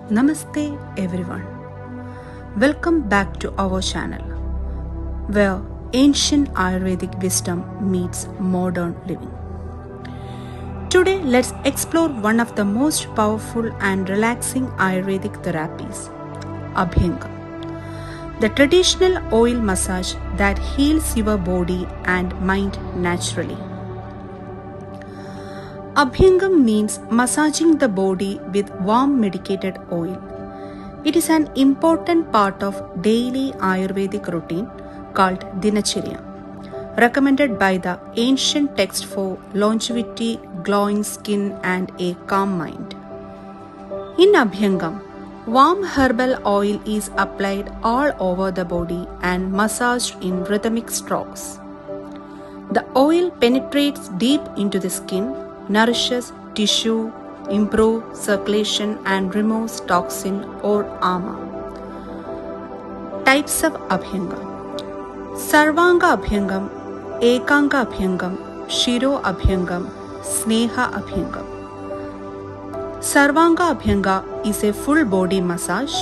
Namaste everyone. Welcome back to our channel where ancient Ayurvedic wisdom meets modern living. Today let's explore one of the most powerful and relaxing Ayurvedic therapies, Abhyanga, the traditional oil massage that heals your body and mind naturally. Abhyanga means massaging the body with warm medicated oil. It is an important part of daily Ayurvedic routine called Dinacharya, recommended by the ancient text for longevity, glowing skin, and a calm mind. In Abhyangam, warm herbal oil is applied all over the body and massaged in rhythmic strokes. The oil penetrates deep into the skin, nourishes tissue, improves circulation, and removes toxin or ama. Types of Abhyanga: Sarvanga Abhyangam, Ekanga Abhyangam, Shiro Abhyangam, Sneha Abhyangam. Sarvanga Abhyanga is a full body massage.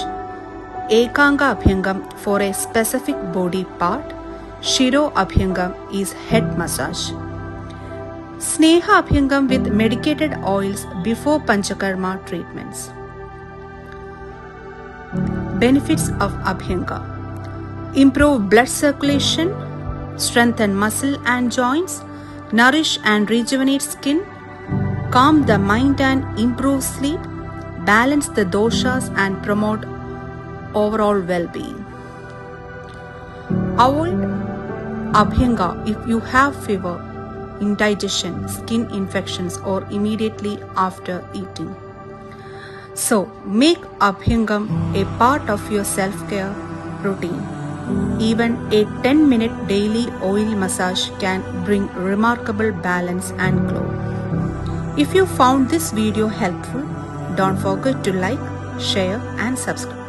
Ekanga Abhyangam for a specific body part. Shiro Abhyangam is head massage. Sneha Abhyangam with medicated oils before Panchakarma treatments. Benefits of Abhyanga: improve blood circulation, strengthen muscle and joints, nourish and rejuvenate skin, calm the mind and improve sleep, balance the doshas and promote overall well-being. Avoid Abhyanga if you have fever, indigestion, skin infections, or immediately after eating. So, make Abhyangam a part of your self-care routine. Even a 10-minute daily oil massage can bring remarkable balance and glow. If you found this video helpful, don't forget to like, share, and subscribe.